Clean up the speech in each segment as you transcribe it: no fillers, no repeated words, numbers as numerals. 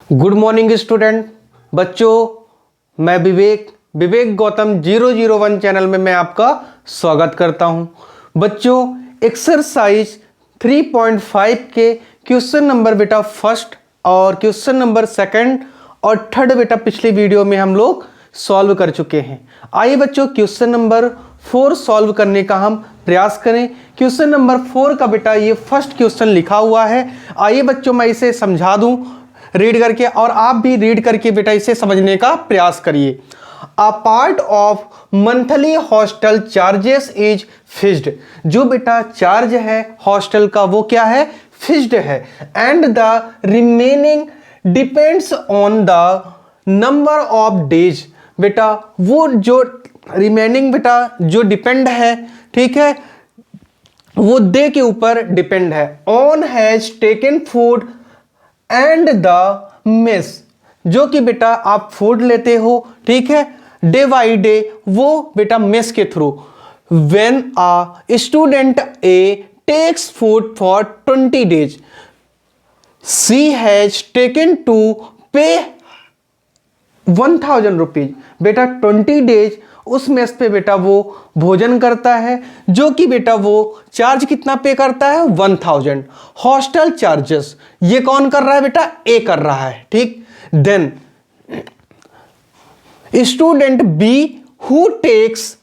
Good morning student बच्चों, मैं विवेक Gautam 001 channel में मैं आपका स्वागत करता हूं। बच्चों, एक्सरसाइज 3.5 के क्वेश्चन नंबर बेटा फर्स्ट और क्वेश्चन नंबर सेकंड और थर्ड बेटा पिछली वीडियो में हम लोग सॉल्व कर चुके हैं। आइए बच्चों क्वेश्चन नंबर 4 सॉल्व करने का हम प्रयास करें। क्वेश्चन नंबर 4 का बेटा ये फर्स्ट क्वेश्चन लिखा हुआ है। आइए बच्चों मैं इसे समझा दूं रीड करके, और आप भी रीड करके बेटा इसे समझने का प्रयास करिए। A part of monthly hostel charges is fixed. जो बेटा चार्ज है हॉस्टल का वो क्या है, फिक्स्ड है। And the remaining depends on the number of days. बेटा वो जो रिमेनिंग बेटा जो डिपेंड है, ठीक है, वो डे के ऊपर डिपेंड है। On has taken food and the mess, जो कि बेटा आप फूड लेते हो, ठीक है, डे बाई डे, वो बेटा मेस के through. When a student a takes food for 20 days, she has taken to pay 1000 rupees. बेटा 20 days उस मेस पे बेटा वो भोजन करता है, जो कि बेटा वो चार्ज कितना पे करता है, 1000 हॉस्टल चार्जेस। ये कौन कर रहा है बेटा, ए कर रहा है, ठीक। Then student B who takes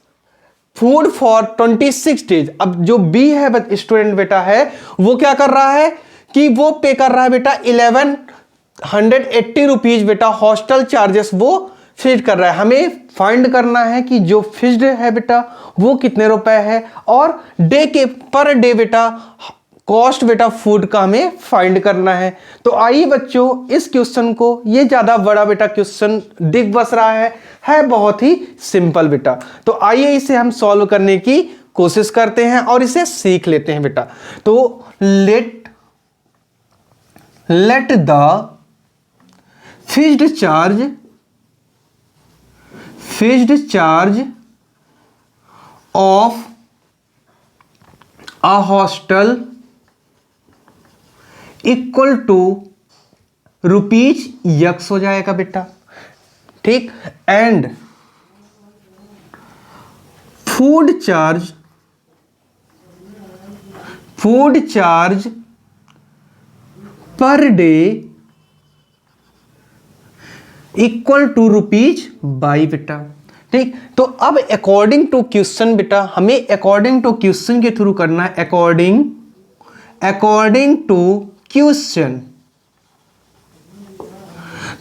food for 26 days। अब जो बी है स्टूडेंट बेटा है, वो क्या कर रहा है कि वो पे कर रहा है बेटा 1180 रुपीज बेटा हॉस्टल चार्जेस वो फिक्स कर रहा है। हमें फाइंड करना है कि जो फिक्स्ड है बेटा वो कितने रुपए है, और डे के पर डे बेटा कॉस्ट बेटा फूड का हमें फाइंड करना है। तो आइए बच्चों इस क्वेश्चन को, ये ज्यादा बड़ा बेटा क्वेश्चन दिख बस रहा है बहुत ही सिंपल बेटा। तो आइए इसे हम सॉल्व करने की कोशिश करते हैं और इसे सीख लेते हैं बेटा। तो let the fixed charge of a hostel equal to rupees x हो जाएगा बेटा, ठीक। And food charge per day equal to rupees y बेटा, ठीक। तो अब अकॉर्डिंग टू क्वेश्चन बेटा हमें अकॉर्डिंग टू क्वेश्चन के थ्रू करना है। According to question.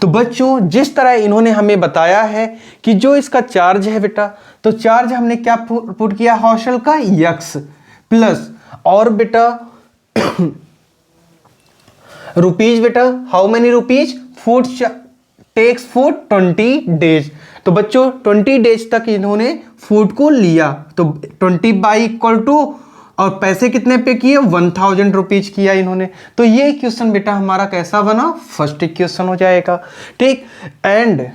तो बच्चों जिस तरह इन्होंने हमें बताया है कि जो इसका चार्ज है बेटा, तो चार्ज हमने क्या पुट किया, हॉस्टल का यक्स प्लस, और बेटा रुपीज बेटा how many rupees, food takes food 20 days। तो बच्चों 20 days तक इन्होंने फूड को लिया, तो 20 बाई इक्वल टू, और पैसे कितने पे किए, 1000 रुपीज किया इन्होंने। तो ये क्वेश्चन बेटा हमारा कैसा बना, फर्स्ट इक्वेशन हो जाएगा, ठीक। एंड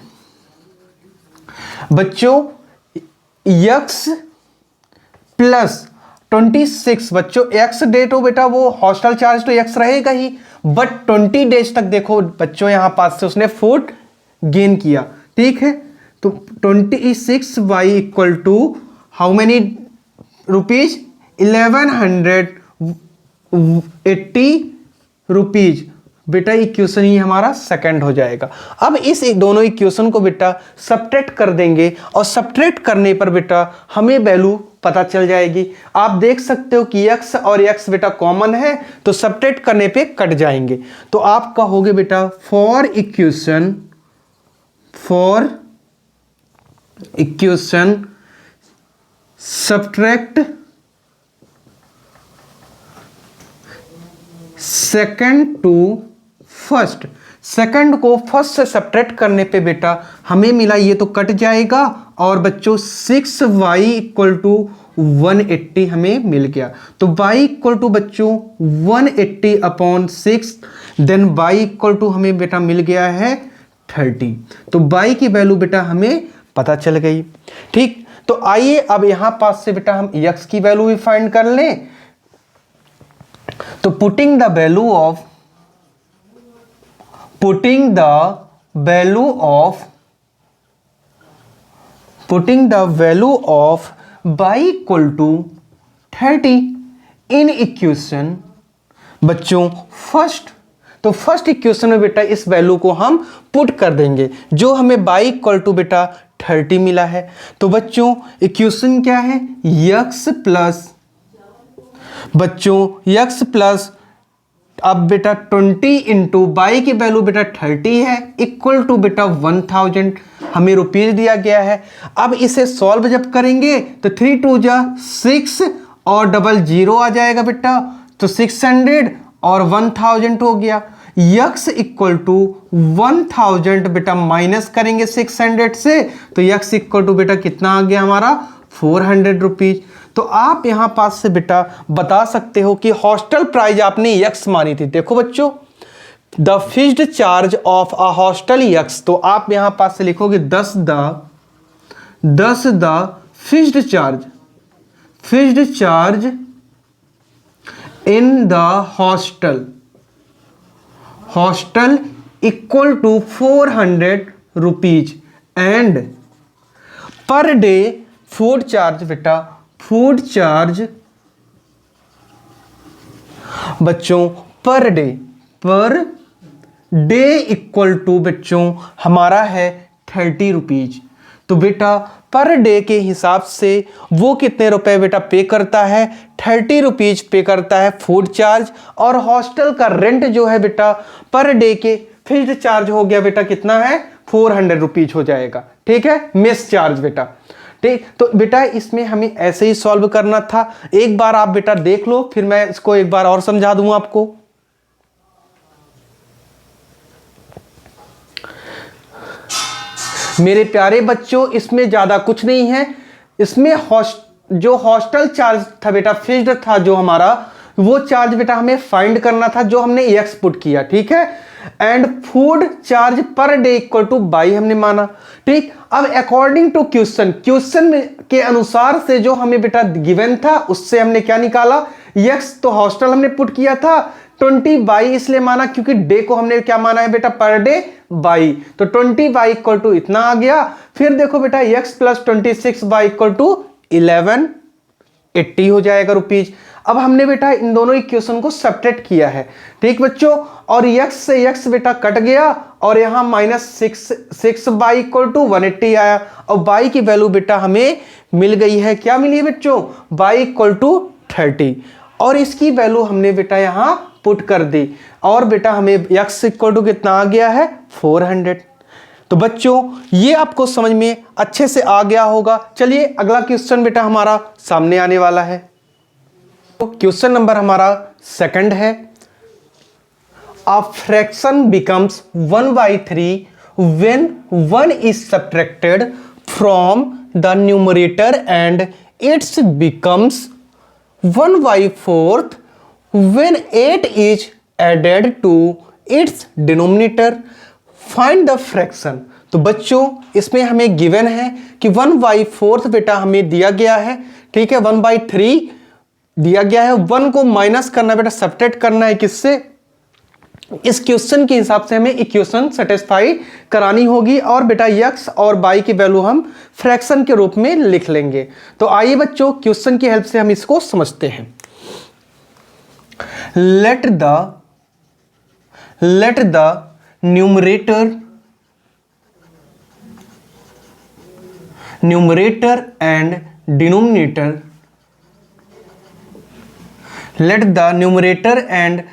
बच्चों यक्स प्लस 26, बच्चों एक्स डेट हो बेटा, वो हॉस्टल चार्ज तो एक्स रहेगा ही, बट 20 days तक देखो बच्चों यहां पास से उसने फूड गेन किया, ठीक है। तो 26 y equal to how many rupees, 1180 rupees बेटा। इक्वेशन ही हमारा सेकंड हो जाएगा। अब इस दोनों इक्वेशन को बेटा सब्ट्रैक्ट कर देंगे, और सब्ट्रैक्ट करने पर बेटा हमें वैल्यू पता चल जाएगी। आप देख सकते हो कि x और x बेटा कॉमन है, तो सब्ट्रैक्ट करने पे कट जाएंगे। तो आप कहोगे बेटा for equation subtract second to first. Second को फर्स्ट से सब्ट्रैक्ट करने पे बेटा हमें मिला, ये तो कट जाएगा, और बच्चों 6y इक्वल टू 180 हमें मिल गया। तो y इक्वल टू बच्चों 180 upon 6, then y equal to हमें बेटा मिल गया है 30। तो y की वैल्यू बेटा हमें पता चल गई, ठीक। तो आइए अब यहां पास से बेटा हम x की वैल्यू भी फाइंड कर लें। तो putting the value of putting the value of y equal to 30 in equation. बच्चों फर्स्ट इक्वेशन में बेटा इस वैल्यू को हम पुट कर देंगे, जो हमें y इक्वल टू बेटा 30 मिला है। तो बच्चों इक्वेशन क्या है, x प्लस अब बेटा 20 इंटू बाई की वैल्यू बेटा 30 है इक्वल टू बेटा 1000 हमें रुपीज दिया गया है। अब इसे सॉल्व जब करेंगे तो 3 2 जा 6 और डबल जीरो आ जाएगा बेटा, तो 600 और 1000 हो गया। x इक्वल टू 1000 बेटा माइनस करेंगे 600 से, तो x इक्वल टू बेटा कितना आ गया हमारा 400 रुपीज। तो आप यहां पास से बेटा बता सकते हो कि हॉस्टल प्राइस आपने x मानी थी। देखो बच्चों, the fixed charge of a hostel x, तो आप यहां पास से लिखोगे 10 the fixed charge in the hostel equal to 400 rupees and per day food charge बेटा बच्चों पर डे इक्वल टू बच्चों हमारा है 30 रुपीज। तो बेटा पर डे के हिसाब से वो कितने रुपए बेटा पे करता है, 30 रुपीज पे करता है फूड चार्ज, और हॉस्टल का रेंट जो है बेटा पर डे के फिक्स्ड चार्ज हो गया बेटा कितना है 400 रुपीज हो जाएगा। ठीक है, मेस चार्ज बेटा। ठीक, तो बेटा इसमें हमें ऐसे ही सॉल्व करना था। एक बार आप बेटा देख लो, फिर मैं इसको एक बार और समझा दूंगा आपको। मेरे प्यारे बच्चों, इसमें ज्यादा कुछ नहीं है। इसमें जो हॉस्टल चार्ज था बेटा फिक्स्ड था जो हमारा, वो चार्ज बेटा हमें फाइंड करना था जो हमने एक्स पुट किया। ठीक है, and food charge per day equal to by हमने माना। ठीक, अब अकॉर्डिंग टू क्वेश्चन में के अनुसार से जो हमें बेटा गिवन था उससे हमने क्या निकाला, एक्स तो हॉस्टल हमने पुट किया था 20 बाई इसलिए माना क्योंकि डे को हमने क्या माना है बेटा पर डे बाई, तो 20 बाई इक्वल टू इतना आ गया। फिर देखो बेटा x plus 26 y equal to 1180 हो जाएगा रुपीज। अब हमने बेटा इन दोनों इक्वेशन को सब्ट्रैक्ट किया है। ठीक बच्चों, और x से x बेटा कट गया और यहां -6 बाई इक्वल टू 180 आया, और बाई की वैल्यू बेटा हमें मिल गई है। क्या मिली है बच्चों, बाई इक्वल टू 30, और इसकी वैल्यू हमने बेटा यहां पुट कर दी, और बेटा हमें x इक्वल टू कितना आ गया है 400। तो बच्चों ये आपको समझ में अच्छे से आ गया होगा। चलिए अगला क्वेश्चन बेटा हमारा सामने आने वाला है। तो क्वेश्चन नंबर हमारा सेकंड है, a fraction becomes 1/3 when 1 is subtracted from the numerator and it becomes 1/4 when 8 is added to its denominator. Find the fraction. तो बच्चों इसमें हमें गिवन है कि 1/4 बेटा हमें दिया गया है। ठीक है, 1/3 दिया गया है, 1 को माइनस करना बेटा सब्ट्रैक्ट करना है किससे, इस क्वेश्चन के हिसाब से हमें इक्वेशन सेटिस्फाई करानी होगी, और बेटा x और y की वैल्यू हम फ्रैक्शन के रूप में लिख लेंगे। तो आइए बच्चों क्वेश्चन की हेल्प से हम इसको समझते हैं। let the numerator and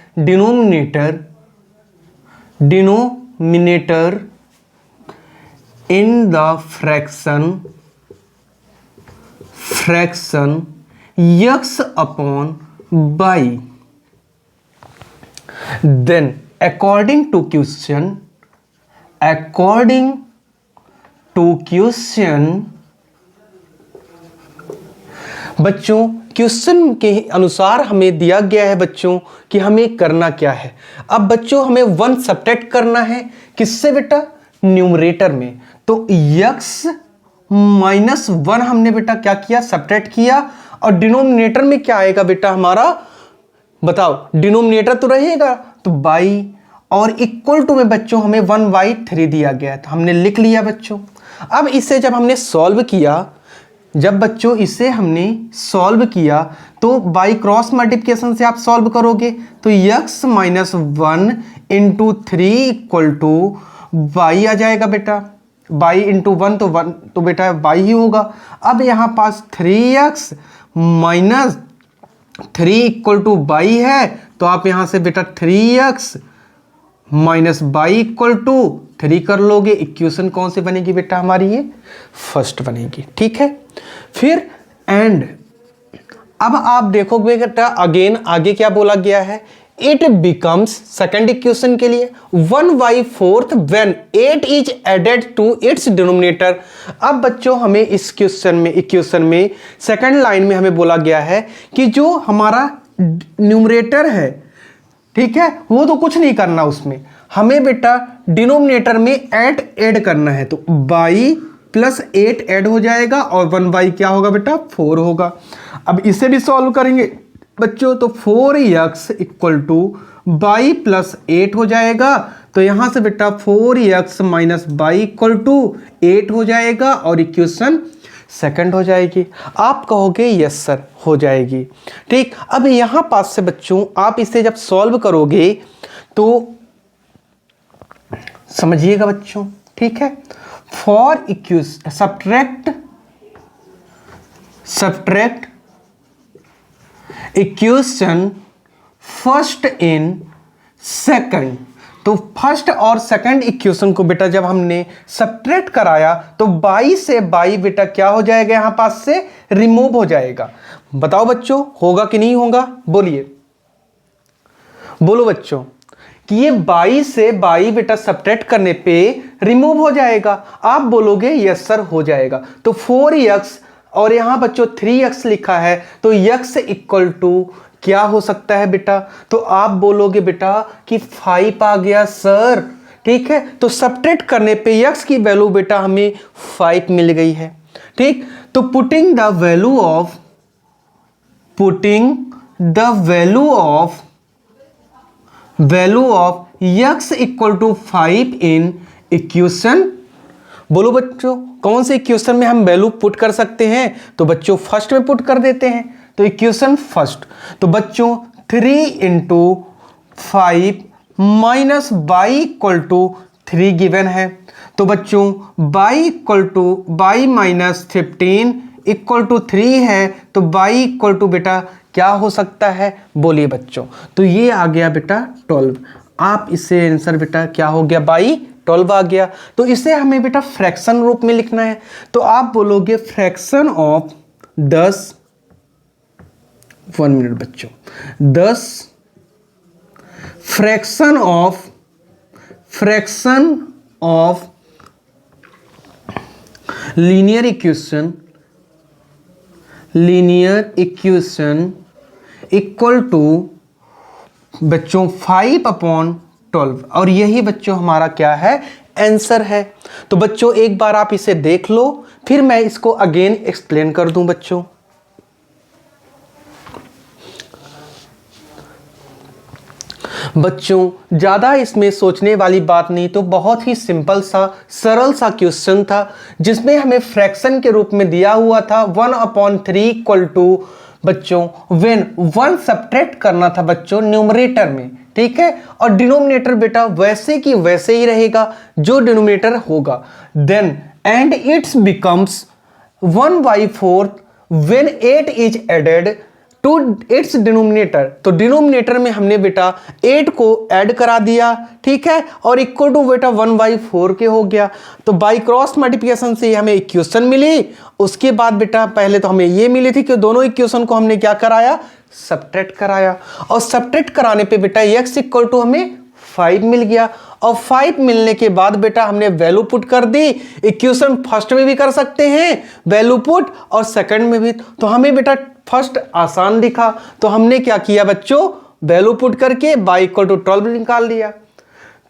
denominator in the fraction x upon y. Then according to question बच्चों क्वेश्चन के अनुसार हमें दिया गया है बच्चों कि हमें करना क्या है। अब बच्चों हमें 1 सब्ट्रैक्ट करना है किससे बेटा, न्यूमरेटर में। तो x माइनस 1 हमने बेटा क्या किया, सब्ट्रैक्ट किया, और डिनोमिनेटर में क्या आएगा बेटा हमारा, बताओ डिनोमिनेटर तो रहेगा तो बाई, और इक्वल टू में बच्चों हमें 1/3 दिया गया है, तो हमने लिख लिया बच्चों। अब इसे जब हमने सॉल्व किया, जब बच्चों इसे हमने सॉल्व किया तो बाई क्रॉस मल्टीप्लिकेशन से आप सॉल्व करोगे तो x minus 1 into 3 equal to Y आ जाएगा बेटा। बाई इंटू 1 तो 1 तो बेटा वाई ही होगा। अब यहाँ पास 3x minus 3 equal to y है, तो आप यहाँ से बेटा 3x minus y equal to 3 कर लोगे। इक्वेशन कौन सी बनेगी बेटा हमारी? ये फर्स्ट बनेगी, ठीक है। फिर एंड, अब आप देखोगे बेटा अगेन आगे क्या बोला गया है, इट बिकम्स सेकेंड इक्वेशन के लिए 1/4 when 8 is added to its denominator. अब बच्चों हमें इस इक्वेशन में सेकेंड लाइन में हमें बोला गया है कि जो हमारा न्यूमरेटर है, ठीक है, वो तो कुछ नहीं करना, उसमें हमें बेटा डिनोमिनेटर में ऐड करना है। तो बाई प्लस 8 ऐड हो जाएगा और 1/, क्या होगा बेटा 4 होगा। अब इसे भी सॉल्व करेंगे बच्चों, तो 4x equal to by plus 8 हो जाएगा। तो यहां से बेटा 4x minus y equal to 8 हो जाएगा और इक्वेशन सेकंड हो जाएगी। आप कहोगे यस सर हो जाएगी, ठीक। अब यहां पास से बच्चों आप इसे जब सॉल्व करोगे तो समझिएगा बच्चों, ठीक है। For equation subtract equation first in second, तो फर्स्ट और सेकंड इक्वेशन को बेटा जब हमने सब्ट्रैक्ट कराया तो बाई से बाई बेटा क्या हो जाएगा, यहां पास से रिमूव हो जाएगा। बताओ बच्चों होगा कि नहीं होगा? बोलो बच्चों कि ये बाई से बाई बेटा सब्ट्रैक्ट करने पे रिमूव हो जाएगा। आप बोलोगे यस सर हो जाएगा। तो 4x और यहां बच्चों 3x लिखा है, तो x इक्वल टू क्या हो सकता है बेटा? तो आप बोलोगे बेटा कि 5 आ गया सर, ठीक है। तो सब्ट्रैक्ट करने पे x की वैल्यू बेटा हमें 5 मिल गई है, ठीक। तो putting the value of x equal to 5 in equation. बोलो बच्चों कौन से इक्वेशन में हम वैल्यू पुट कर सकते हैं? तो बच्चों फर्स्ट में पुट कर देते हैं, तो इक्वेशन फर्स्ट। तो बच्चों 3 into 5 minus y equal to 3 given है। तो बच्चों y equal to y minus 15 equal to 3 है, तो बाई इक्वल टू बेटा क्या हो सकता है? बोलिए बच्चों। तो ये आ गया बेटा 12। आप इसे आंसर बेटा क्या हो गया? बाई 12 आ गया। तो इसे हमें बेटा फ्रैक्शन रूप में लिखना है, तो आप बोलोगे फ्रैक्शन ऑफ 10, 1 मिनट बच्चों, 10 fraction of linear equation equal to बच्चों 5/12, और यही बच्चों हमारा क्या है? आंसर है। तो बच्चों एक बार आप इसे देख लो, फिर मैं इसको अगेन एक्सप्लेन कर दूं बच्चों। बच्चों ज़्यादा इसमें सोचने वाली बात नहीं, तो बहुत ही सिंपल सा सरल सा क्वेश्चन था, जिसमें हमें फ्रैक्शन के रूप में दिया हुआ था 1/3 इक्वल टू बच्चों व्हेन 1 सब्ट्रैक्ट करना था बच्चों न्यूमरेटर में, ठीक है। और डिनोमिनेटर बेटा वैसे की वैसे ही रहेगा जो डिनोमिनेटर होगा। Then and its becomes 1/4 when 8 is added to its denominator. तो डिनोमिनेटर में हमने बेटा 8 को ऐड करा दिया, ठीक है, और इक्वल टू बेटा 1/4 के हो गया। तो बाई क्रॉस मल्टीप्लिकेशन से हमें इक्वेशन मिली। उसके बाद बेटा पहले तो हमें ये मिली थी कि दोनों इक्वेशन को हमने क्या कराया? सब्ट्रैक्ट कराया, और सब्ट्रैक्ट कराने पे बेटा x इक्वल टू हमें 5 मिल गया। और 5 मिलने के बाद बेटा हमने वैल्यू पुट कर दी। इक्वेशन फर्स्ट में भी कर सकते हैं वैल्यू पुट, और सेकंड में भी। तो हमें बेटा फर्स्ट आसान दिखा, तो हमने क्या किया बच्चों? वैल्यू पुट करके बाई इक्वल टू 12 निकाल लिया।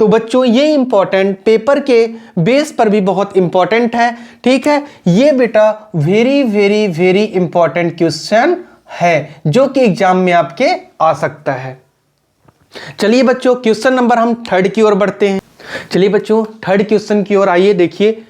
तो बच्चों ये इंपॉर्टेंट पेपर के बेस पर भी बहुत इंपॉर्टेंट है, ठीक है। ये बेटा very very very important question है जो कि एग्जाम में आपके आ सकता है। चलिए बच्चों क्वेश्चन नंबर हम थर्ड की ओर बढ़ते हैं। चलिए बच्चों थर्ड क्वेश्चन की ओर आइए। देखिए,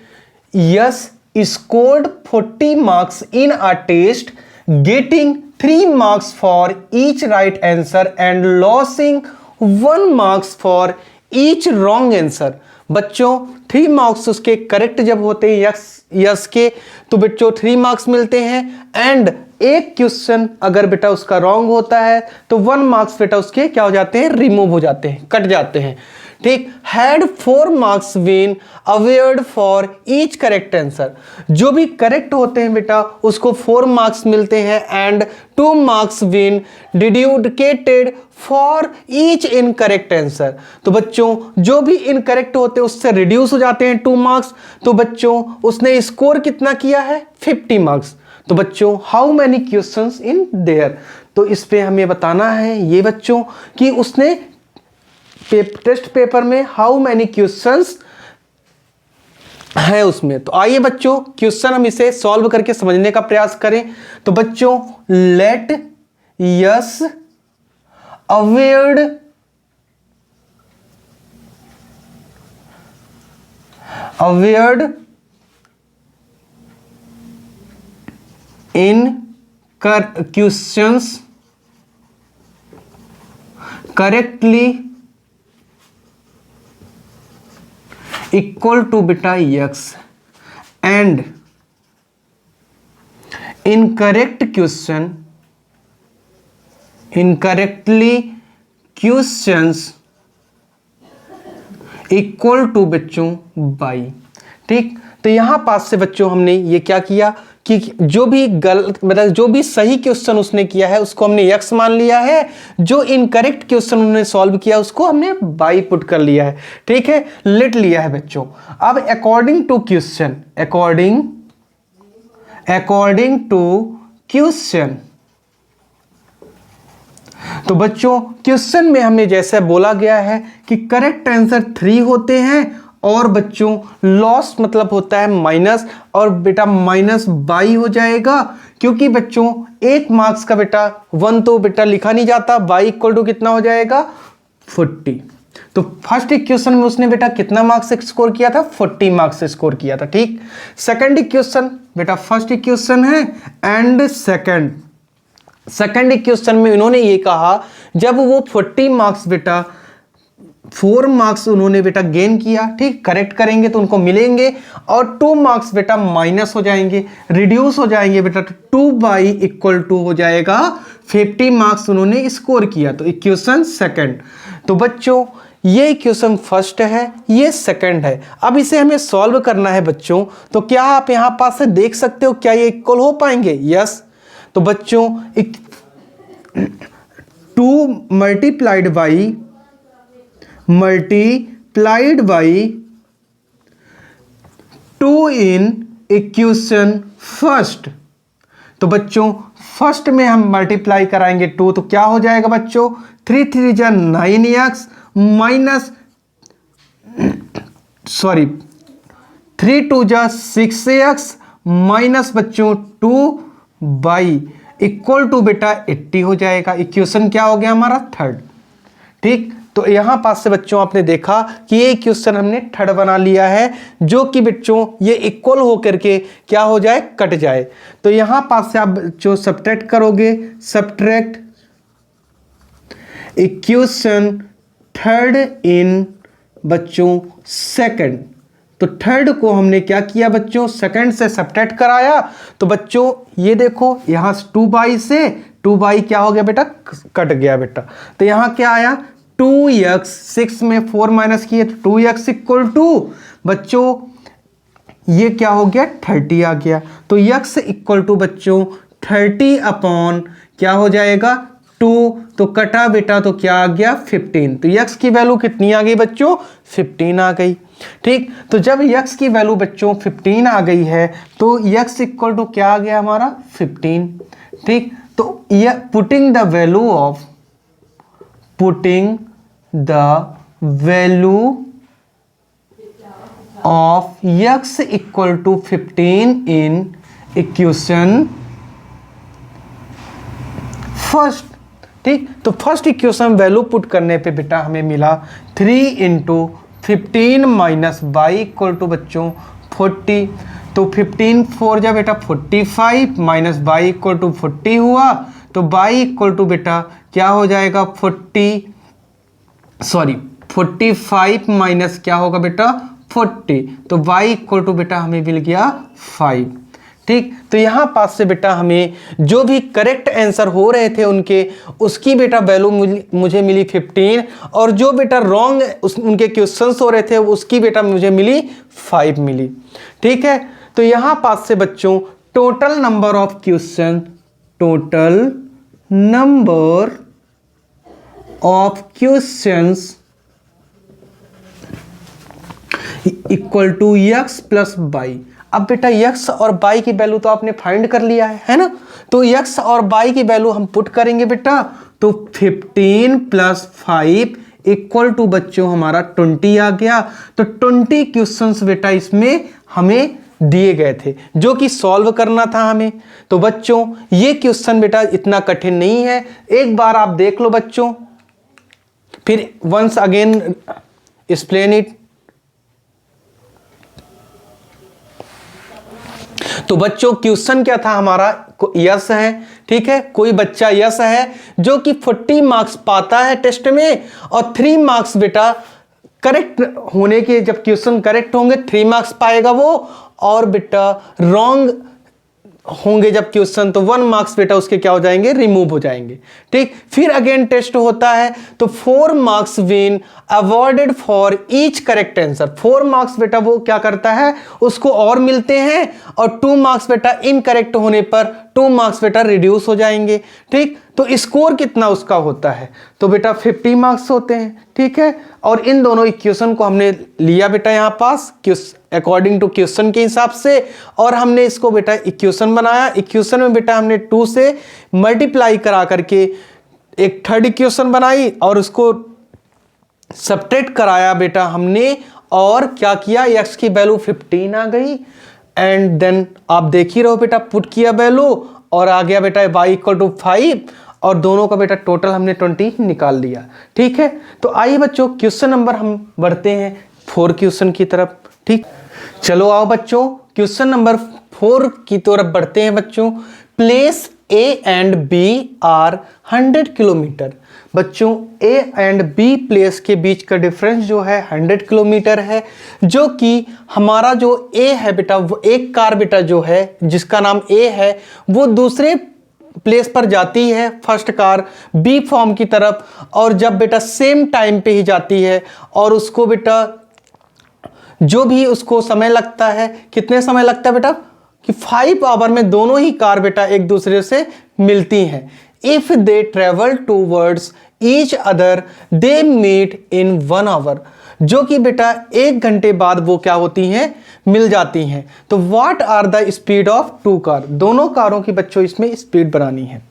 Yash scored 40 marks in a test, getting 3 marks for each right answer and losing 1 marks for each wrong answer. बच्चों 3 मार्क्स उसके करेक्ट जब होते हैं यस के, तो बच्चों 3 मार्क्स मिलते हैं, एंड एक क्वेश्चन अगर बेटा उसका रॉन्ग होता है तो 1 मार्क्स बेटा उसके क्या हो जाते हैं, रिमूव हो जाते हैं, कट जाते हैं। ठीक, had 4 marks been awarded for each correct answer. जो भी करेक्ट होते हैं बेटा उसको 4 मार्क्स मिलते हैं, and 2 marks been deducted for each incorrect answer. तो बच्चों जो भी इनकरेक्ट होते हैं उससे रिड्यूस हो जाते हैं 2 मार्क्स। तो बच्चों उसने स्कोर कितना किया है, 50 मार्क्स। तो बच्चों how many questions in their, तो इस पे हमें बताना है ये बच्चों कि उसने टेस्ट पेपर में हाउ मैनी क्वेश्चंस है उसमें। तो आइए बच्चों क्वेश्चन हम इसे सॉल्व करके समझने का प्रयास करें। तो बच्चों let us answered in questions correctly equal to बेटा x, and incorrectly questions equal to बच्चों बाई। ठीक, तो यहां पास से बच्चों हमने ये क्या किया कि जो भी गलत मतलब जो भी सही क्वेश्चन उसने किया है उसको हमने यक्स मान लिया है, जो इनकरेक्ट क्वेश्चन उन्होंने सॉल्व किया उसको हमने बाई पुट कर लिया है। ठीक है, लेट लिया है बच्चों। अब according to question, according to question, तो बच्चों क्वेश्चन में हमें जैसे बोला गया है कि करेक्ट आंसर 3 होते हैं, और बच्चों लॉस मतलब होता है माइनस, और बेटा माइनस बाई हो जाएगा, क्योंकि बच्चों 1 मार्क्स का बेटा 1 तो बेटा लिखा नहीं जाता, बाई इक्वल टू कितना हो जाएगा 40। तो फर्स्ट इक्वेशन में उसने बेटा कितना मार्क्स स्कोर किया था, 40 मार्क्स स्कोर किया था। ठीक, सेकंड इक्वेशन बेटा फर्स्ट इक्वेशन है, एंड सेकंड इक्वेशन में इन्होंने ये कहा जब वो 40 मार्क्स बेटा 4 मार्क्स उन्होंने बेटा गेन किया, ठीक, करेक्ट करेंगे तो उनको मिलेंगे, और 2 मार्क्स बेटा माइनस हो जाएंगे, रिड्यूस हो जाएंगे बेटा, 2 बाई इक्वल टू हो जाएगा 50 मार्क्स उन्होंने स्कोर किया। तो इक्वेशन सेकंड। तो बच्चों ये इक्वेशन फर्स्ट है, ये सेकंड है। अब इसे हमें सॉल्व करना है बच्चों। तो क्या आप यहां पास से देख सकते हो क्या ये इक्वल हो पाएंगे? यस। तो बच्चों 2 multiplied by 2 in equation first. तो बच्चों फर्स्ट में हम मल्टीप्लाई कराएंगे 2, तो क्या हो जाएगा बच्चों, 3 3 जा 9x माइनस 3 2 जा 6x माइनस बच्चों 2 बाई इक्वल टू बेटा 80 हो जाएगा। इक्वेशन क्या हो गया हमारा थर्ड। ठीक, तो यहां पास से बच्चों आपने देखा कि ये इक्वेशन हमने थर्ड बना लिया है, जो कि बच्चों ये इक्वल होकर के क्या हो जाए, कट जाए। तो यहां पास से आप बच्चों सब्ट्रैक्ट करोगे, सब्ट्रैक्ट इक्वेशन थर्ड इन बच्चों सेकंड। तो थर्ड को हमने क्या किया बच्चों, सेकंड से सब्ट्रैक्ट कराया। तो बच्चों ये देखो यहां 2 बाई से 2 बाई क्या हो गया बेटा, कट गया बेटा। तो यहां क्या आया 2x, 6 में 4 माइनस किए तो 2x इक्वल टू बच्चों ये क्या हो गया 30 आ गया। तो x इक्वल टू बच्चों 30 अपॉन क्या हो जाएगा 2, तो कटा बेटा तो क्या आ गया 15। तो x की वैल्यू कितनी आ गई बच्चों, 15 आ गई। ठीक, तो जब x की वैल्यू बच्चों 15 आ गई है तो x इक्वल टू क्या आ गया हमारा 15। ठीक, तो ये putting the value of x equal to 15 in equation first. ठीक, तो फर्स्ट इक्वेशन वैल्यू पुट करने पे बेटा हमें मिला 3 × 15 - y इक्वल टू बच्चों 40। तो 15 4 जा बेटा 45 माइनस y इक्वल टू 40 हुआ, तो y इक्वल टू बेटा क्या हो जाएगा 45 माइनस क्या होगा बेटा 40, तो y इक्वल टू बेटा हमें मिल गया 5। ठीक, तो यहाँ पास से बेटा हमें जो भी करेक्ट आंसर हो रहे थे उनके, उसकी बेटा वैल्यू मुझे मिली 15, और जो बेटा रॉन्ग उनके क्वेश्चंस हो रहे थे उसकी बेटा मुझे मिली 5 मिली। ठीक है, तो यहाँ पास से बच्चों total number of question, total number of questions equal to x plus y. अब बेटा x और y की वैल्यू तो आपने फाइंड कर लिया है ना, तो x और y की वैल्यू हम पुट करेंगे बेटा, तो 15 + 5 इक्वल टू बच्चों हमारा 20 आ गया। तो 20 क्वेश्चंस बेटा इसमें हमें दिए गए थे जो कि सॉल्व करना था हमें। तो बच्चों ये क्वेश्चन बेटा इतना कठिन नहीं है, एक बार आप देख लो बच्चों, फिर वंस अगेन एक्सप्लेन इट। तो बच्चों क्वेश्चन क्या था हमारा, यस है, ठीक है, कोई बच्चा यस है जो कि 40 मार्क्स पाता है टेस्ट में, और 3 मार्क्स बेटा करेक्ट होने के, जब क्वेश्चन करेक्ट होंगे 3 मार्क्स पाएगा वो, और बेटा रॉन्ग होंगे जब क्वेश्चन तो 1 मार्क्स बेटा उसके क्या हो जाएंगे, रिमूव हो जाएंगे। ठीक, फिर अगेन टेस्ट होता है तो 4 marks win awarded for each correct answer. 4 marks बेटा वो क्या करता है, उसको और मिलते हैं, और 2 मार्क्स बेटा इनकरेक्ट होने पर 2 मार्क्स बेटा रिड्यूस हो जाएंगे। ठीक, तो स्कोर कितना उसका होता है, तो बेटा 50 मार्क्स होते हैं। ठीक है, और इन दोनों इक्वेशन को हमने लिया बेटा यहाँ पास अकॉर्डिंग टू क्वेश्चन के हिसाब से, और हमने इसको बेटा इक्वेशन बनाया। इक्वेशन में बेटा हमने 2 से मल्टीप्लाई करा करके एक थर्ड इक्वेशन बनाई, और उसको सब्ट्रैक्ट कराया बेटा हमने, और क्या किया, x की वैल्यू 15 आ गई, एंड देन आप देख ही रहो बेटा पुट किया वैल्यू, और आ गया बेटा y इक्वल टू 5, और दोनों का बेटा टोटल हमने 20 निकाल लिया। ठीक है, तो आइए बच्चों क्वेश्चन नंबर हम बढ़ते हैं 4 क्वेश्चन की तरफ। ठीक, चलो आओ बच्चों क्वेश्चन नंबर 4 की तरफ बढ़ते हैं बच्चों। Place A and B are 100 kilometre. बच्चों A एंड B प्लेस के बीच का डिफरेंस जो है 100 किलोमीटर है, जो कि हमारा जो A है बेटा, वो एक कार बेटा जो है जिसका नाम A है, वो दूसरे प्लेस पर जाती है फर्स्ट कार B फॉर्म की तरफ, और जब बेटा सेम टाइम पे ही जाती है, और उसको बेटा जो भी उसको समय लगता है, कितने समय लगता है बेटा, कि 5 आवर में दोनों ही कार बेटा एक दूसरे से मिलती हैं। If they travel towards each other they meet in 1 hour, जो कि बेटा 1 घंटे बाद वो क्या होती हैं, मिल जाती हैं। तो what are the speed of 2 car, दोनों कारों की बच्चों इसमें स्पीड बनानी है।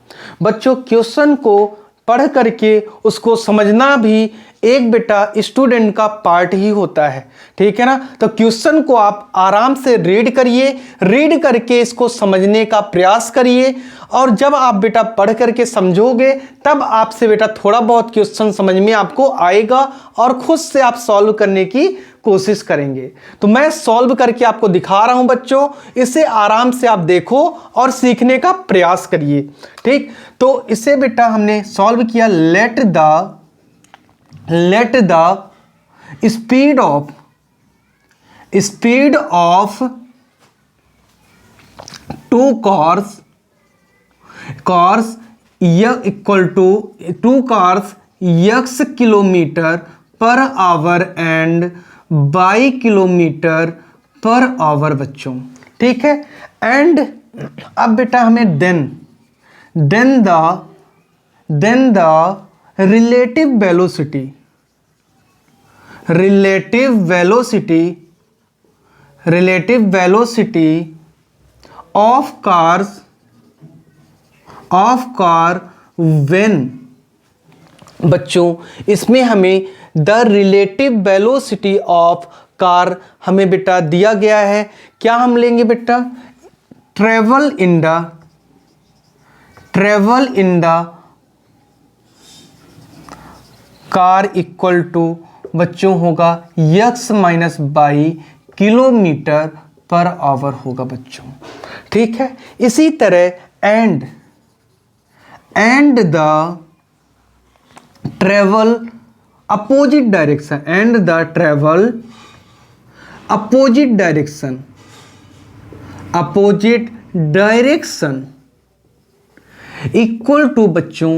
बच्चों क्वेश्चन को पढ़ करके उसको समझना भी एक बेटा स्टूडेंट का पार्ट ही होता है। ठीक है ना, तो क्वेश्चन को आप आराम से रीड करिए, रीड करके इसको समझने का प्रयास करिए, और जब आप बेटा पढ़ करके समझोगे तब आपसे बेटा थोड़ा बहुत क्वेश्चन समझ में आपको आएगा, और खुद से आप सॉल्व करने की कोशिश करेंगे। तो मैं सॉल्व करके आपको दिखा रहा हूं बच्चों, इसे आराम से आप देखो और सीखने का प्रयास करिए। ठीक, तो इसे बेटा हमने सॉल्व किया। Let the speed of 2 cars equal to 2 cars x kilometre per hour and y kilometre per hour बच्चों। ठीक है, एंड अब बेटा हमें then the relative velocity of car when, बच्चों इसमें हमें the relative velocity of car हमें बेटा दिया गया है। क्या हम लेंगे बेटा, travel in the car equal to बच्चों होगा x minus y kilometre per hour होगा बच्चों। ठीक है, इसी तरह and the travel opposite direction, and the travel opposite direction equal to बच्चों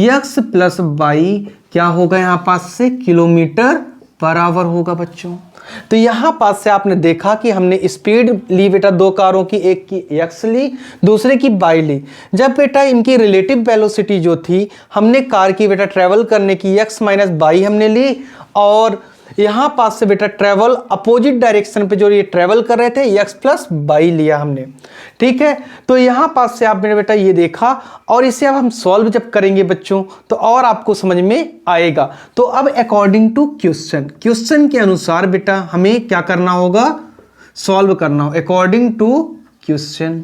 x प्लस बाई क्या होगा यहां पास से किलोमीटर पर आवर होगा बच्चों। तो यहां पास से आपने देखा कि हमने स्पीड ली बेटा दो कारों की, एक की x ली, दूसरे की y ली। जब बेटा इनकी रिलेटिव वेलोसिटी जो थी, हमने कार की बेटा ट्रेवल करने की x माइनस बाई हमने ली, और यहां पास से बेटा ट्रेवल अपोजिट डायरेक्शन पे जो ये ट्रेवल कर रहे थे x प्लस बाई लिया हमने। ठीक है, तो यहां पास से आपने बेटा ये देखा, और इसे अब हम सॉल्व जब करेंगे बच्चों तो और आपको समझ में आएगा। तो अब अकॉर्डिंग टू क्वेश्चन के अनुसार बेटा हमें क्या करना होगा, सॉल्व करना होगा अकॉर्डिंग टू क्वेश्चन।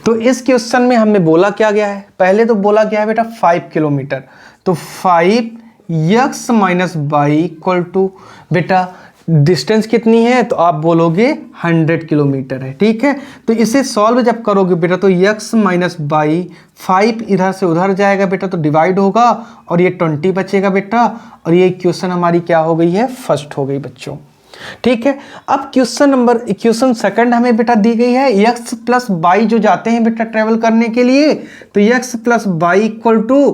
तो इस क्वेश्चन में हमें बोला क्या गया है, पहले तो बोला गया है बेटा 5 किलोमीटर, तो 5x minus y equal to बेटा डिस्टेंस कितनी है, तो आप बोलोगे 100 किलोमीटर है। ठीक है, तो इसे सॉल्व जब करोगे बेटा तो x माइनस बाई 5 इधर से उधर जाएगा बेटा, तो डिवाइड होगा और ये 20 बचेगा बेटा, और ये इक्वेशन हमारी क्या हो गई है, फर्स्ट हो गई बच्चों। ठीक है, अब क्वेश्चन सेकंड हमें बेटा दी गई है, x प्लस बाई जो जाते हैं बेटा ट्रेवल करने के लिए, तो x plus by equal to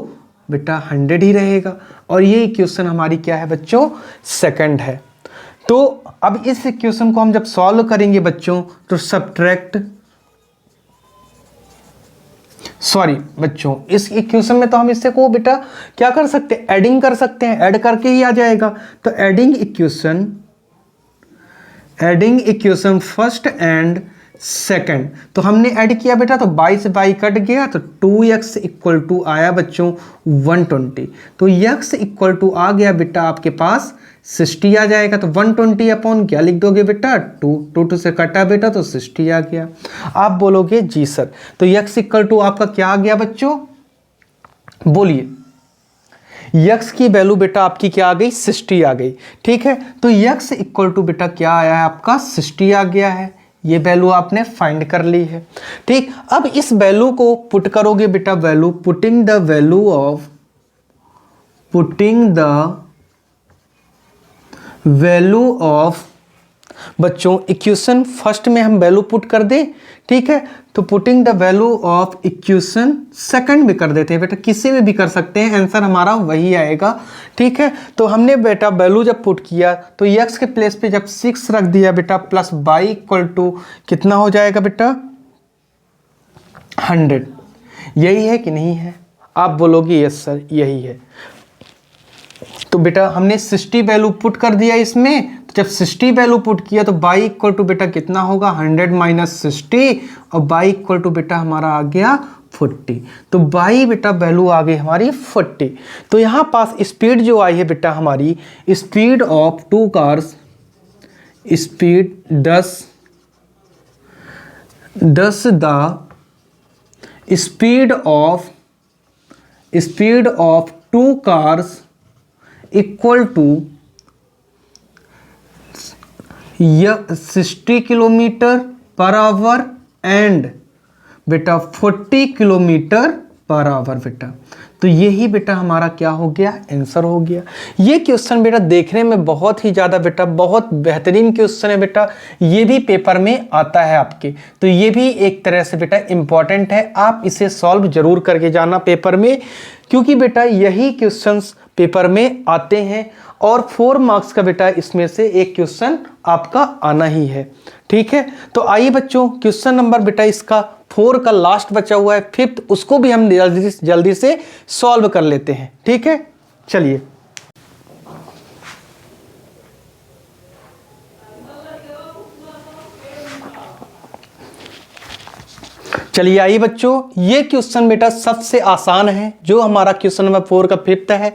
बेटा 100 ही रहेगा, और ये इक्वेशन हमारी क्या है बच्चों, सेकंड है। तो अब इस इक्वेशन को हम जब सॉल्व करेंगे बच्चों तो बच्चों इस इक्वेशन में तो हम इससे को बेटा क्या कर सकते हैं, एडिंग कर सकते हैं, ऐड करके ही आ जाएगा। तो adding equation first and second, तो हमने ऐड किया बेटा तो 22 से बाई कट गया, तो 2x इक्वल टू आया बच्चों 120, तो x इक्वल टू आ गया बेटा आपके पास 60 आ जाएगा, तो 120 अपॉन क्या लिख दोगे बेटा 2 से कटा बेटा तो 60 आ गया। आप बोलोगे जी सर, तो x इक्वल टू आपका क्या आ गया बच्चों, बोलिए। x की वैल्यू बेटा आपकी क्या आ गई, 60 आ गई। ठीक है, तो x इक्वल टू बेटा क्या आया है आपका 60 आ गया है, ये वैल्यू आपने फाइंड कर ली है। ठीक, अब इस वैल्यू को पुट करोगे बेटा, पुटिंग द वैल्यू ऑफ बच्चों इक्वेशन फर्स्ट में हम वैल्यू पुट कर दे। ठीक है, तो putting the value of equation second भी कर देते हैं बेटा, किसी में भी कर सकते हैं, आंसर हमारा वही आएगा। ठीक है, तो हमने बेटा वैल्यू जब पुट किया तो x के प्लेस पे जब 6 रख दिया बेटा, प्लस बाई इक्वल टू कितना हो जाएगा बेटा 100। यही है कि नहीं है, आप बोलोगे यस सर यही है। तो बेटा हमने 60 वैल्यू पुट कर दिया इसमें, तो जब 60 वैल्यू पुट किया तो बाई इक्वल टू बेटा कितना होगा 100 माइनस 60, और बाई इक्वल टू बेटा हमारा आ गया 40, तो बाई बेटा वैल्यू आ गई हमारी 40। तो यहाँ पास स्पीड जो आई है बेटा हमारी, speed of 2 cars, speed 10 the speed of 2 cars equal to 60 kilometre per hour and बेटा 40 किलोमीटर पर आवर बेटा। तो यही बेटा हमारा क्या हो गया, आंसर हो गया। ये क्वेश्चन बेटा देखने में बहुत ही ज़्यादा बेटा बहुत बेहतरीन क्वेश्चन है बेटा, ये भी पेपर में आता है आपके, तो ये भी एक तरह से बेटा इम्पॉर्टेंट है, आप इसे सॉल्व जरूर करके जाना पेपर में, क्योंकि बेटा यही क्वेश्चंस पेपर में आते हैं, और 4 मार्क्स का बेटा इसमें से एक क्वेश्चन आपका आना ही है। ठीक है, तो आइए बच्चों क्वेश्चन नंबर बेटा इसका 4 का लास्ट बचा हुआ है 5th, उसको भी हम जल्दी से सॉल्व कर लेते हैं। ठीक है, चलिए चलिए आइए बच्चों, ये क्वेश्चन बेटा सबसे आसान है, जो हमारा क्वेश्चन नंबर 4 का 5th है।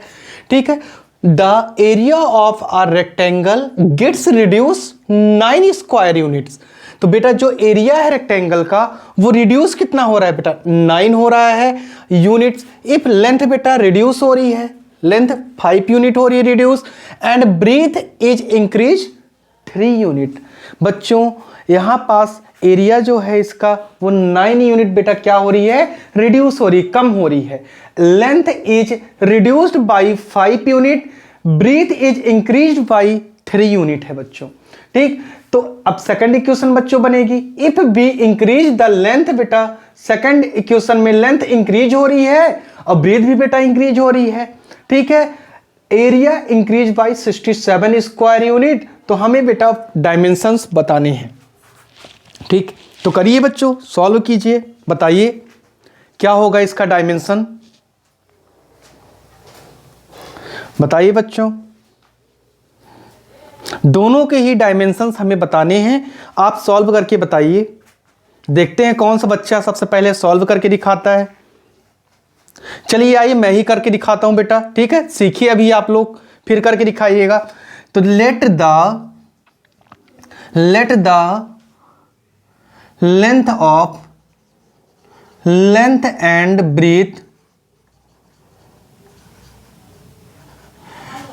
ठीक है, the area of a rectangle gets reduce 9 square units, तो बेटा जो एरिया है रेक्टेंगल का वो रिड्यूस कितना हो रहा है बेटा, 9 हो रहा है यूनिट्स। इफ लेंथ बेटा रिड्यूस हो रही है, लेंथ 5 यूनिट हो रही है reduce, and breadth is increase 3 unit. बच्चों यहां पास एरिया जो है इसका वो 9 यूनिट बेटा क्या हो रही है, रिड्यूस हो रही है, कम हो रही है। Length is reduced by 5 unit, breadth is increased by 3 unit है बच्चों। ठीक, तो अब सेकंड इक्वेशन बच्चों बनेगी, if we increase the length बेटा, सेकंड इक्वेशन में लेंथ इंक्रीज हो रही है और ब्रीथ भी बेटा इंक्रीज हो रही है। ठीक है, area increase by 67 square unit. तो हमें बेटा डायमेंशंस बताने हैं। ठीक, तो करिए बच्चों, सॉल्व कीजिए, बताइए क्या होगा इसका डायमेंशन, बताइए बच्चों। दोनों के ही डायमेंशंस हमें बताने हैं, आप सॉल्व करके बताइए। देखते हैं कौन सा बच्चा सबसे पहले सॉल्व करके दिखाता है। चलिए आइए मैं ही करके दिखाता हूं बेटा, ठीक है, सीखिए अभी आप लोग, फिर करके दिखाइएगा। तो let the length of length and breadth,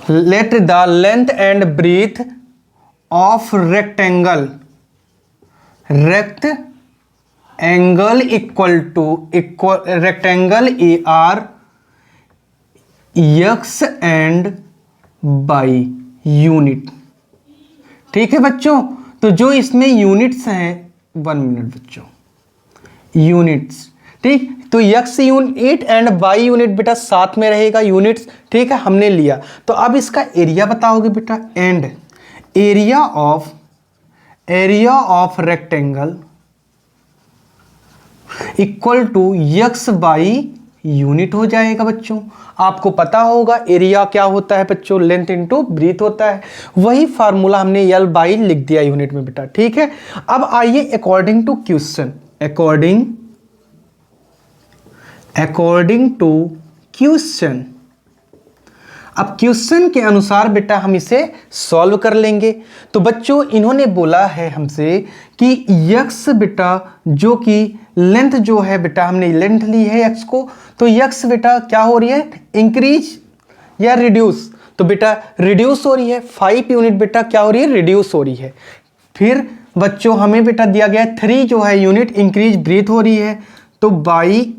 let the length and breadth of rectangle equal to rectangle are x and y unit. ठीक है बच्चों, तो जो इसमें यूनिट्स हैं, 1 मिनट बच्चों, यूनिट्स, ठीक, तो x unit and y unit बेटा साथ में रहेगा यूनिट्स। ठीक है, हमने लिया। तो अब इसका एरिया बताओगे बेटा, and area of rectangle equal to x by unit हो जाएगा बच्चों। आपको पता होगा एरिया क्या होता है बच्चों, लेंथ इनटू ब्रीथ होता है। वही फार्मूला हमने l बाई लिख दिया यूनिट में बेटा। ठीक है, अब आइए according to question, according to question, अब क्वेश्चन के अनुसार बेटा हम इसे सॉल्व कर लेंगे। तो बच्चों इन्होंने बोला है हमसे कि x बेटा जो कि लेंथ जो है बेटा, हमने लेंथ ली है x को, तो x बेटा क्या हो रही है, इंक्रीज या रिड्यूस। तो बेटा रिड्यूस हो रही है, 5 यूनिट बेटा क्या हो रही है, रिड्यूस हो रही है। फिर बच्चों हमें बेटा दिया गया 3 जो है यूनिट इंक्रीज ब्रीथ हो रही है। तो बाई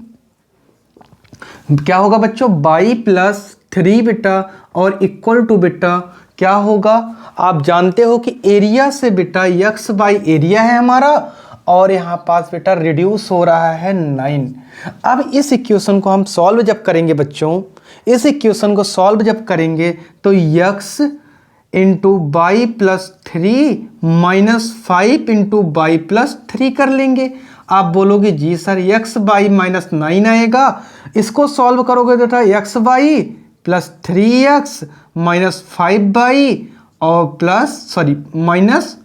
क्या होगा बच्चों, बाई प्लस 3 बेटा और इक्वल टू बेटा क्या होगा, आप जानते हो कि एरिया से बेटा x बाई एरिया है हमारा, और यहां पास बेटा रिड्यूस हो रहा है 9। अब इस इक्वेशन को हम सॉल्व जब करेंगे बच्चों, इस इक्वेशन को सॉल्व जब करेंगे तो x into by plus 3 minus 5 into by plus 3 कर लेंगे। आप बोलोगे जी सर x बाई माइनस 9 आएगा, इसको सॉल्व करोगे बेटा x by plus 3x minus 5 by और प्लस माइनस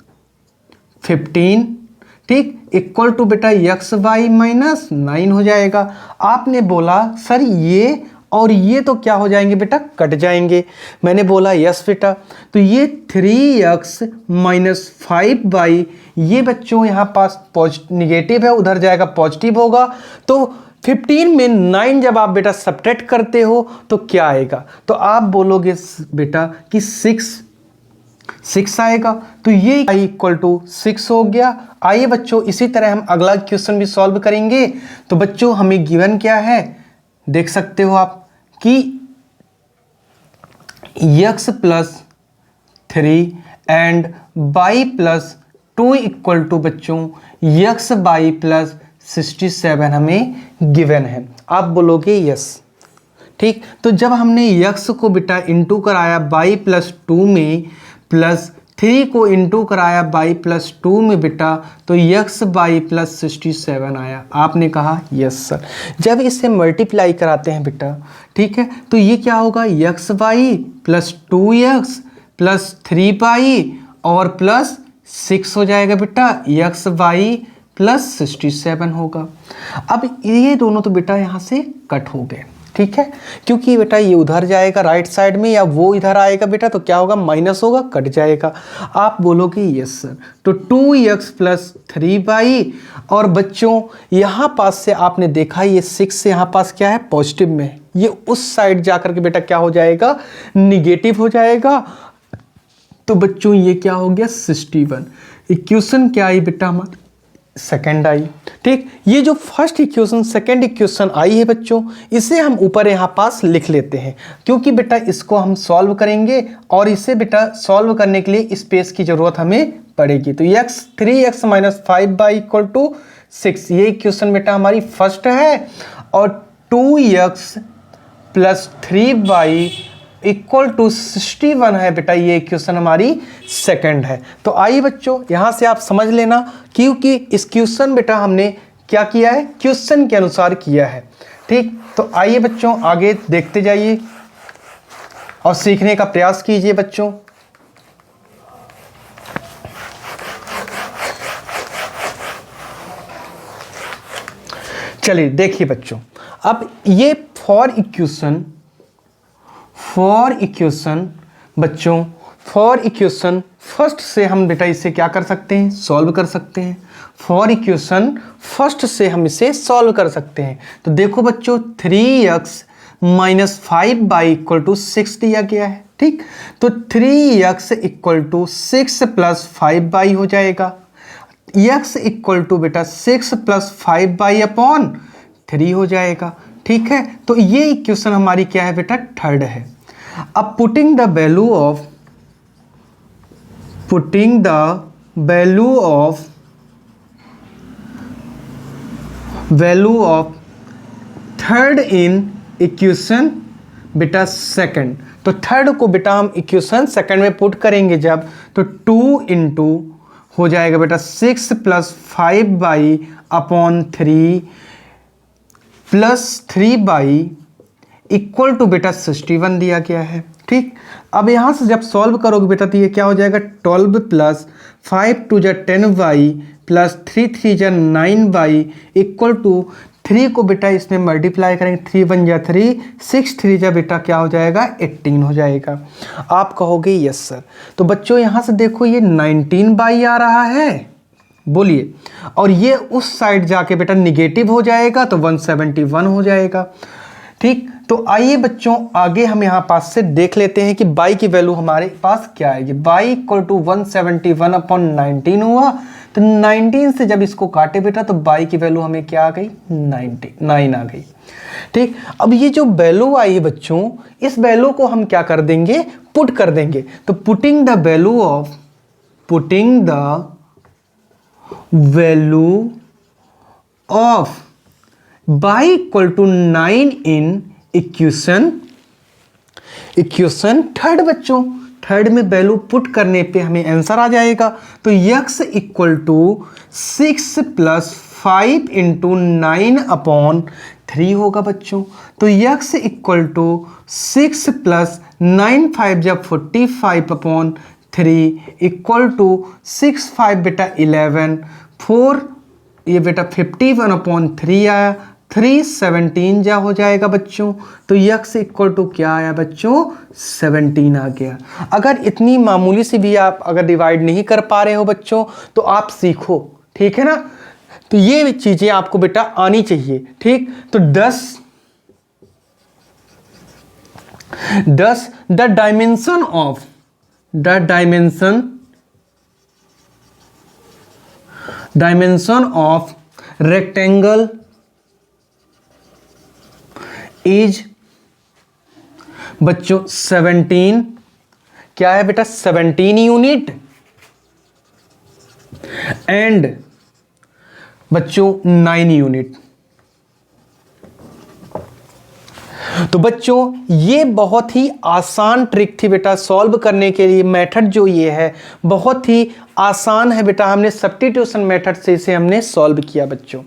15, ठीक, इक्वल टू बेटा x बाई माइनस 9 हो जाएगा। आपने बोला सर ये और ये तो क्या हो जाएंगे बेटा, कट जाएंगे। मैंने बोला यस बेटा, तो ये 3x माइनस 5 बाई, ये बच्चों यहाँ पास निगेटिव है, उधर जाएगा पॉजिटिव होगा। तो 15 में 9 जब आप बेटा सब्ट्रैक्ट करते हो तो क्या आएगा, तो आप बोलोगे बेटा कि 6 आएगा। तो ये i इक्वल टू 6 हो गया। आइए बच्चों इसी तरह हम अगला क्वेश्चन भी सॉल्व करेंगे। तो बच्चों हमें गिवन क्या है, देख सकते हो आप कि x plus 3 and y plus 2 equal to बच्चों x बाई प्लस 67 हमें गिवन है। आप बोलोगे यस, ठीक। तो जब हमने x को बेटा इंटू कराया बाई प्लस 2 में, प्लस 3 को इंटू कराया बाई प्लस 2 में बेटा, तो x बाई प्लस 67 आया। आपने कहा यस सर। जब इसे मल्टीप्लाई कराते हैं बेटा, ठीक है, तो ये क्या होगा, x by plus 2x plus 3 by और प्लस 6 हो जाएगा बेटा, x बाई प्लस 67 होगा। अब ये दोनों तो बेटा यहाँ से कट हो गए। ठीक है, क्योंकि बेटा ये उधर जाएगा राइट साइड में या वो इधर आएगा बेटा, तो क्या होगा, माइनस होगा, कट जाएगा। आप बोलोगे यस सर। तो 2x प्लस 3y, और बच्चों यहाँ पास से आपने देखा ये 6 से यहाँ पास क्या है, पॉजिटिव में है, ये उस साइड जाकर के बेटा क्या हो जाएगा, निगेटिव हो जाएगा। तो बच्चों ये क्या हो गया, 61। इक्वेशन क्या आई बेटा हमारी, सेकंड आई। ठीक, ये जो फर्स्ट इक्वेशन सेकंड इक्वेशन आई है बच्चों, इसे हम ऊपर यहाँ पास लिख लेते हैं, क्योंकि बेटा इसको हम सॉल्व करेंगे और इसे बेटा सॉल्व करने के लिए स्पेस की जरूरत हमें पड़ेगी। तो x 3x minus 5y equal to 6, ये इक्वेशन बेटा हमारी फर्स्ट है, और 2x plus 3y equal to 61 है बेटा, ये इक्वेशन हमारी सेकंड है। तो आइए बच्चों यहाँ से आप समझ लेना, क्योंकि इस क्वेश्चन बेटा हमने क्या किया है, क्वेश्चन के अनुसार किया है। ठीक, तो आइए बच्चों आगे देखते जाइए और सीखने का प्रयास कीजिए बच्चों। चलिए देखिए बच्चों, अब ये फॉर इक्वेशन बच्चों, फॉर इक्वेशन फर्स्ट से हम बेटा इसे क्या कर सकते हैं, सॉल्व कर सकते हैं। फॉर इक्वेशन फर्स्ट से हम इसे सॉल्व कर सकते हैं। तो देखो बच्चों 3x minus 5y equal to 6 दिया गया है। ठीक, तो 3x equal to 6 plus 5y हो जाएगा। x इक्वल टू बेटा 6 प्लस 5y अपॉन 3 हो जाएगा। ठीक है, तो ये इक्वेशन हमारी क्या है बेटा, थर्ड है। अब putting the value of third in equation बेटा सेकंड, तो थर्ड को बेटा हम इक्वेशन सेकंड में पुट करेंगे जब, तो 2 इंटू हो जाएगा बेटा 6 plus 5y upon 3 plus 3y equal to बेटा 61 दिया गया है। ठीक, अब यहाँ से जब सॉल्व करोगे बेटा तो ये क्या हो जाएगा, 12 प्लस 5 टू जा 10y प्लस 3 3 जा 9y इक्वल टू 3 को बेटा इसमें मल्टीप्लाई करेंगे, 3 1 जा 3, 6 3 जा बेटा क्या हो जाएगा, 18 हो जाएगा। आप कहोगे यस सर। तो बच्चों यहाँ से देखो ये 19y आ रहा है, बोलिए, और ये उस साइड जाके बेटा निगेटिव हो जाएगा तो 171 हो जाएगा। ठीक, तो आइए बच्चों आगे हम यहाँ पास से देख लेते हैं कि y की वैल्यू हमारे पास क्या आएगी। y इक्वल टू 171 अपॉन 19 हुआ, तो 19 से जब इसको काटे बेटा तो y की वैल्यू हमें क्या आ गई, 99 आ गई। ठीक, अब ये जो वैल्यू आई है बच्चों, इस वैल्यू को हम क्या कर देंगे, पुट कर देंगे। तो putting the value of y equal to 9 in equation third बच्चों, थर्ड में वैल्यू पुट करने पे हमें आंसर आ जाएगा। तो x equal to 6 plus 5 into 9 upon 3 होगा बच्चों। तो x इक्वल टू 6 प्लस 9 5 जब 45 अपॉन 3 इक्वल टू 6 5 बेटा 11 4 ये बेटा 51 अपॉन 3 आया, 317 जा हो जाएगा बच्चों। तो x इक्वल टू क्या आया बच्चों, 17 आ गया। अगर इतनी मामूली सी भी आप अगर डिवाइड नहीं कर पा रहे हो बच्चों तो आप सीखो, ठीक है ना। तो ये चीजें आपको बेटा आनी चाहिए। ठीक, तो 10 the dimension of rectangle is बच्चों 17, क्या है बेटा 17 यूनिट, एंड बच्चों 9 यूनिट। तो बच्चों ये बहुत ही आसान ट्रिक थी बेटा सॉल्व करने के लिए। मेथड जो ये है बहुत ही आसान है बेटा, हमने सब्स्टिट्यूशन मेथड से इसे हमने सॉल्व किया बच्चों।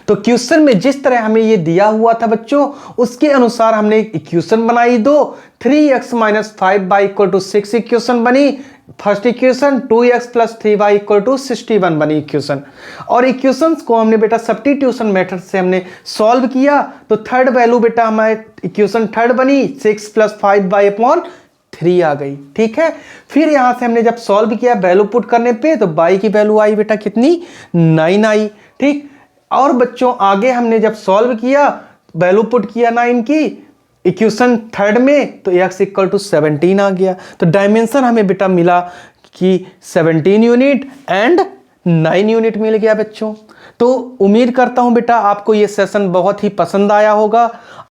तो क्वेश्चन में जिस तरह हमें ये दिया हुआ था बच्चों, उसके अनुसार हमने इक्वेशन बनाई दो। 3x minus 5y equal to 6 equation बनी first equation, 2x plus 3y equal to 61 बनी इक्वेशन। और इक्वेशंस को हमने बेटा सब्स्टिट्यूशन मेथड से हमने सॉल्व किया, तो थर्ड वैल्यू बेटा हमारे इक्वेशन थर्ड बनी 6 प्लस 5y अपॉन 3 आ गई। ठीक है, फिर यहां से हमने जब सॉल्व किया वैल्यू पुट करने पे, तो y की वैल्यू आई बेटा कितनी 9 आई। ठीक, और बच्चों आगे हमने जब सॉल्व किया वैल्यू पुट किया 9 की इक्वेशन थर्ड में, तो x इक्वल टू 17 आ गया। तो डायमेंशन हमें बेटा मिला कि 17 यूनिट एंड 9 यूनिट मिल गया बच्चों। तो उम्मीद करता हूं बेटा आपको ये सेशन बहुत ही पसंद आया होगा।